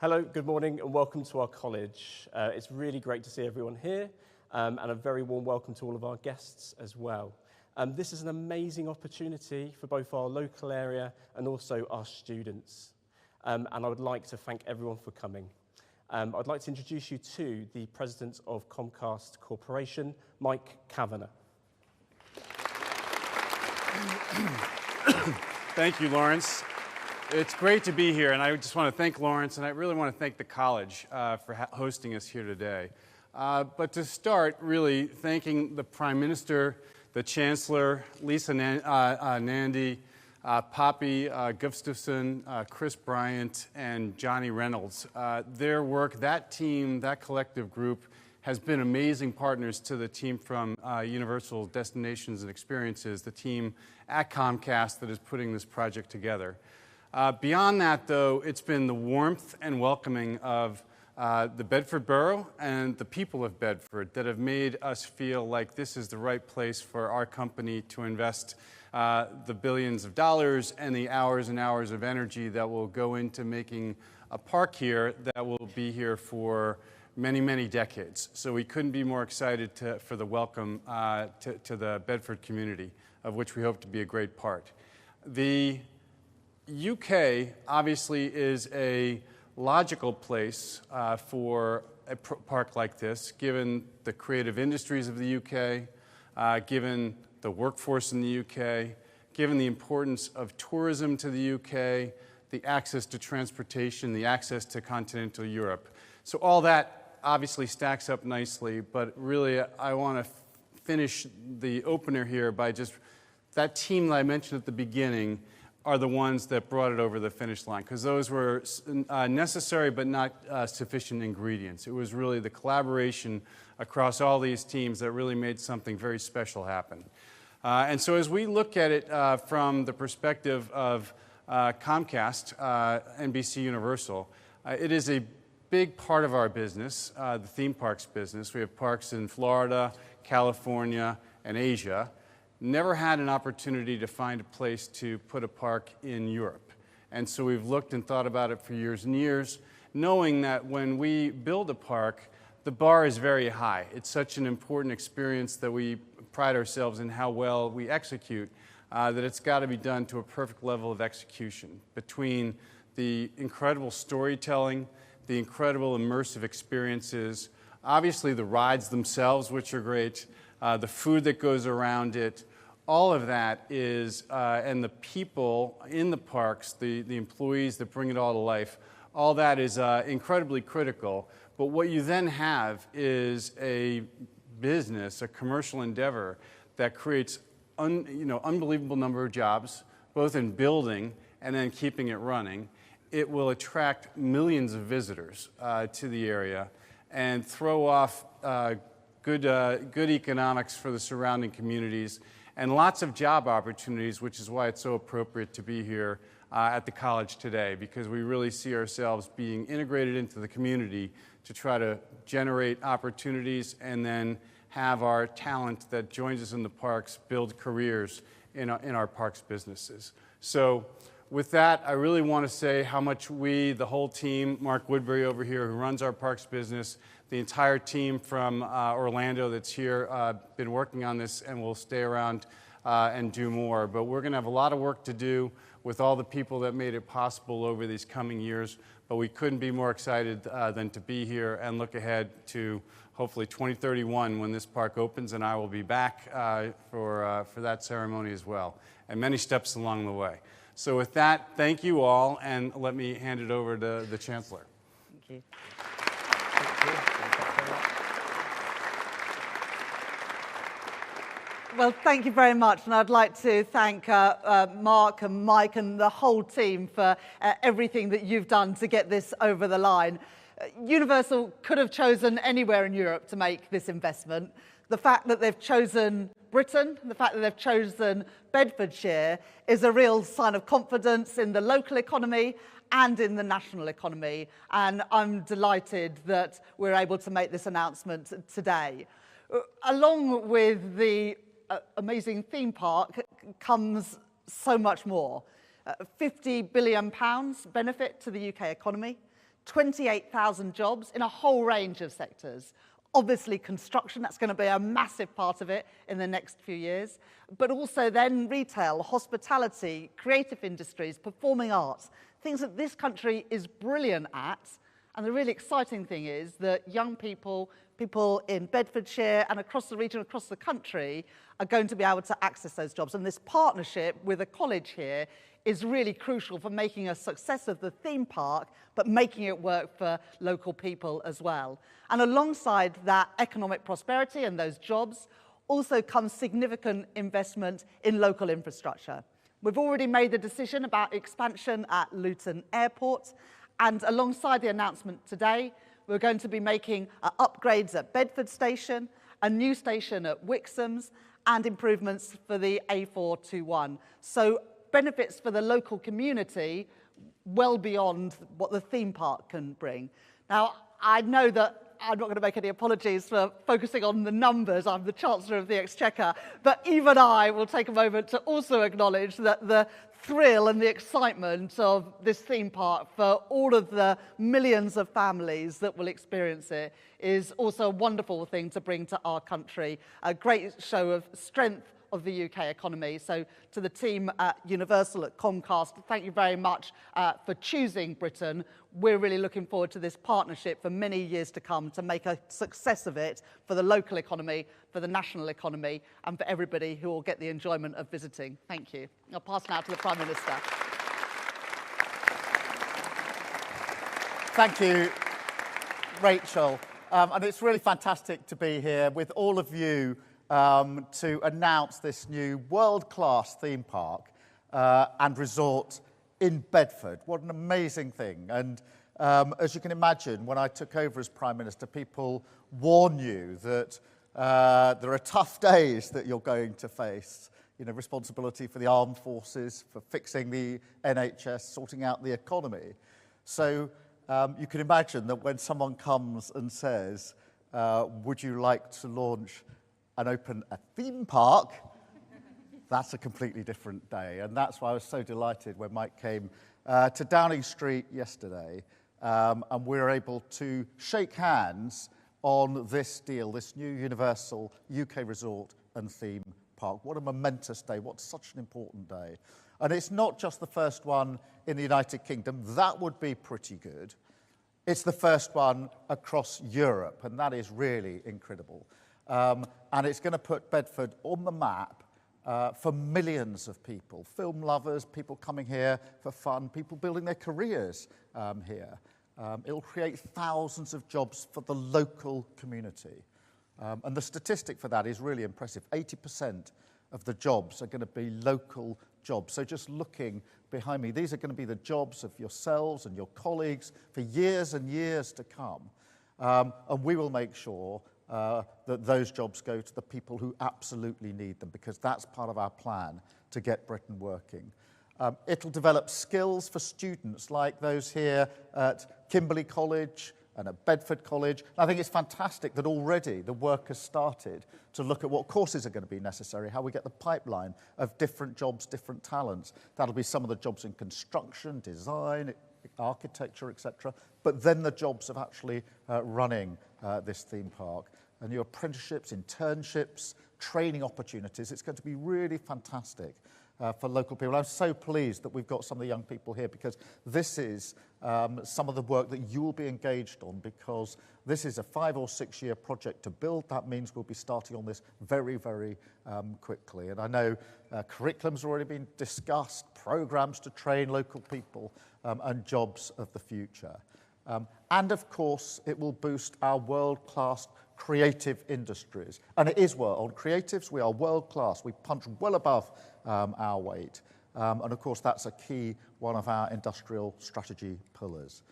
Hello, good morning, and welcome to our college. It's really great to see everyone here, and a very warm welcome to all of our guests as well. This is an amazing opportunity for both our local area and also our students. And I would like to thank everyone for coming. I'd like to introduce you to the President of Comcast Corporation, Mike Kavanagh. Thank you, Lawrence. It's great to be here, and I just want to thank Lawrence, and I really want to thank the college for hosting us here today. But to start, really thanking the Prime Minister, the Chancellor, Lisa Nandy, Poppy Gustafson, Chris Bryant, and Johnny Reynolds. Their work, that team, that collective group, has been amazing partners to the team from Universal Destinations and Experiences, the team at Comcast that is putting this project together. Beyond that, though, it's been the warmth and welcoming of the Bedford Borough and the people of Bedford that have made us feel like this is the right place for our company to invest the billions of dollars and the hours and hours of energy that will go into making a park here that will be here for many, many decades. So we couldn't be more excited for the welcome to the Bedford community, of which we hope to be a great part. The UK obviously is a logical place for a park like this, given the creative industries of the UK, given the workforce in the UK, given the importance of tourism to the UK, the access to transportation, the access to continental Europe. So all that obviously stacks up nicely, but really I want to finish the opener here by just that team that I mentioned at the beginning are the ones that brought it over the finish line, because those were necessary but not sufficient ingredients. It was really the collaboration across all these teams that really made something very special happen. And so as we look at it from the perspective of Comcast, NBC Universal, it is a big part of our business, the theme parks business. We have parks in Florida, California, and Asia. Never had an opportunity to find a place to put a park in Europe. And so we've looked and thought about it for years and years, knowing that when we build a park, the bar is very high. It's such an important experience that we pride ourselves in how well we execute, that it's got to be done to a perfect level of execution between the incredible storytelling, the incredible immersive experiences, obviously the rides themselves, which are great, the food that goes around it. All of that is, and the people in the parks, the employees that bring it all to life, all that is incredibly critical. But what you then have is a business, a commercial endeavor that creates unbelievable number of jobs, both in building and then keeping it running. It will attract millions of visitors to the area and throw off good economics for the surrounding communities and lots of job opportunities, which is why it's so appropriate to be here at the college today, because we really see ourselves being integrated into the community to try to generate opportunities and then have our talent that joins us in the parks build careers in our parks businesses. So with that, I really want to say how much we, the whole team, Mark Woodbury over here who runs our parks business, the entire team from Orlando that's here, been working on this and will stay around and do more. But we're going to have a lot of work to do with all the people that made it possible over these coming years. But we couldn't be more excited than to be here and look ahead to hopefully 2031 when this park opens, and I will be back for that ceremony as well, and many steps along the way. So with that, thank you all, and let me hand it over to the Chancellor. Thank you. Well, thank you very much, and I'd like to thank Mark and Mike and the whole team for everything that you've done to get this over the line. Universal could have chosen anywhere in Europe to make this investment. The fact that they've chosen Britain, the fact that they've chosen Bedfordshire is a real sign of confidence in the local economy and in the national economy. And I'm delighted that we're able to make this announcement today. Along with the amazing theme park comes so much more. £50 billion benefit to the UK economy, 28,000 jobs in a whole range of sectors. Obviously construction, that's going to be a massive part of it in the next few years, but also then retail, hospitality, creative industries, performing arts, things that this country is brilliant at. And the really exciting thing is that young people in Bedfordshire and across the region, across the country, are going to be able to access those jobs. And this partnership with a college here is really crucial for making a success of the theme park, but making it work for local people as well. And alongside that economic prosperity and those jobs, also comes significant investment in local infrastructure. We've already made the decision about expansion at Luton Airport, and alongside the announcement today, we're going to be making upgrades at Bedford Station, a new station at Wixham's, and improvements for the A421. So benefits for the local community well beyond what the theme park can bring. Now, I know that I'm not going to make any apologies for focusing on the numbers. I'm the Chancellor of the Exchequer. But even I will take a moment to also acknowledge that the thrill and the excitement of this theme park for all of the millions of families that will experience it is also a wonderful thing to bring to our country. A great show of strength of the UK economy. So to the team at Universal, at Comcast, thank you very much for choosing Britain. We're really looking forward to this partnership for many years to come to make a success of it for the local economy, for the national economy, and for everybody who will get the enjoyment of visiting. Thank you. I'll pass now to the Prime Minister. Thank you, Rachel. And it's really fantastic to be here with all of you to announce this new world-class theme park and resort in Bedford. What an amazing thing. And as you can imagine, when I took over as Prime Minister, people warn you that there are tough days that you're going to face. You know, responsibility for the armed forces, for fixing the NHS, sorting out the economy. So you can imagine that when someone comes and says, would you like to launch and open a theme park, that's a completely different day. And that's why I was so delighted when Mike came to Downing Street yesterday and we were able to shake hands on this deal, this new Universal UK resort and theme park. What a momentous day, what such an important day. And it's not just the first one in the United Kingdom, that would be pretty good. It's the first one across Europe, and that is really incredible. And it's going to put Bedford on the map for millions of people, film lovers, people coming here for fun, people building their careers here. It'll create thousands of jobs for the local community. And the statistic for that is really impressive. 80% of the jobs are going to be local jobs. So just looking behind me, these are going to be the jobs of yourselves and your colleagues for years and years to come. And we will make sure that those jobs go to the people who absolutely need them, because that's part of our plan to get Britain working. It'll develop skills for students like those here at Kimberley College and at Bedford College. I think it's fantastic that already the work has started to look at what courses are going to be necessary, how we get the pipeline of different jobs, different talents. That'll be some of the jobs in construction, design, architecture, etc. But then the jobs of actually running this theme park. And new apprenticeships, internships, training opportunities. It's going to be really fantastic for local people. I'm so pleased that we've got some of the young people here, because this is some of the work that you will be engaged on, because this is a 5 or 6 year project to build. That means we'll be starting on this very, very quickly. And I know curriculum's already been discussed, programs to train local people and jobs of the future. And of course, it will boost our world-class creative industries. And it is on creatives, we are world-class. We punch well above our weight. And of course, that's a key one of our industrial strategy pillars.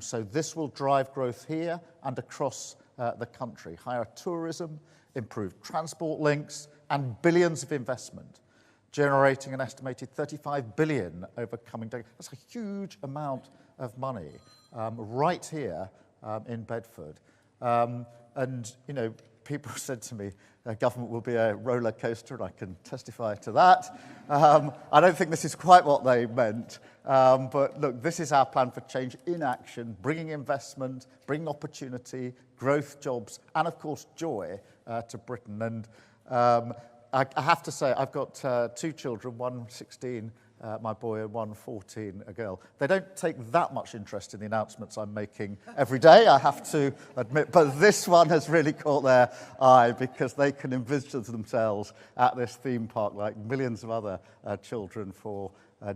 So this will drive growth here and across the country. Higher tourism, improved transport links, and billions of investment, generating an estimated 35 billion over coming decades. That's a huge amount of money right here in Bedford. And, you know, people said to me, government will be a roller coaster, and I can testify to that. I don't think this is quite what they meant. But look, this is our plan for change in action, bringing investment, bringing opportunity, growth, jobs, and of course joy to Britain. And I have to say, I've got 2 children, one 16, my boy, and one 14, a girl. They don't take that much interest in the announcements I'm making every day, I have to admit, but this one has really caught their eye because they can envisage themselves at this theme park like millions of other children for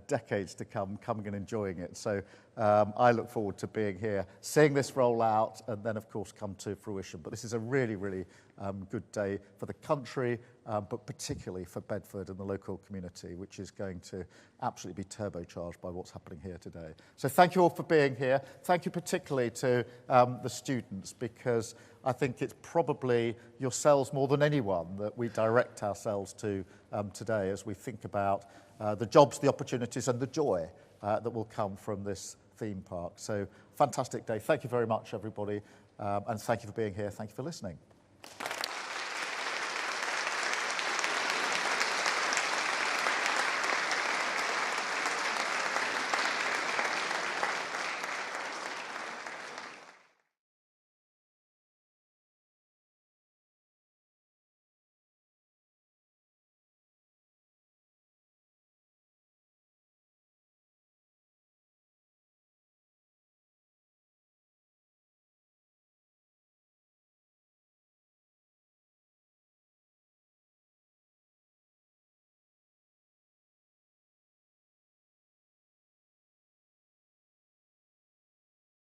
decades to come, coming and enjoying it. So I look forward to being here, seeing this roll out, and then, of course, come to fruition. But this is a really, really good day for the country, but particularly for Bedford and the local community, which is going to absolutely be turbocharged by what's happening here today. So thank you all for being here. Thank you particularly to the students, because I think it's probably yourselves more than anyone that we direct ourselves to today as we think about the jobs, the opportunities, and the joy that will come from this theme park. So fantastic day. Thank you very much, everybody, and thank you for being here. Thank you for listening.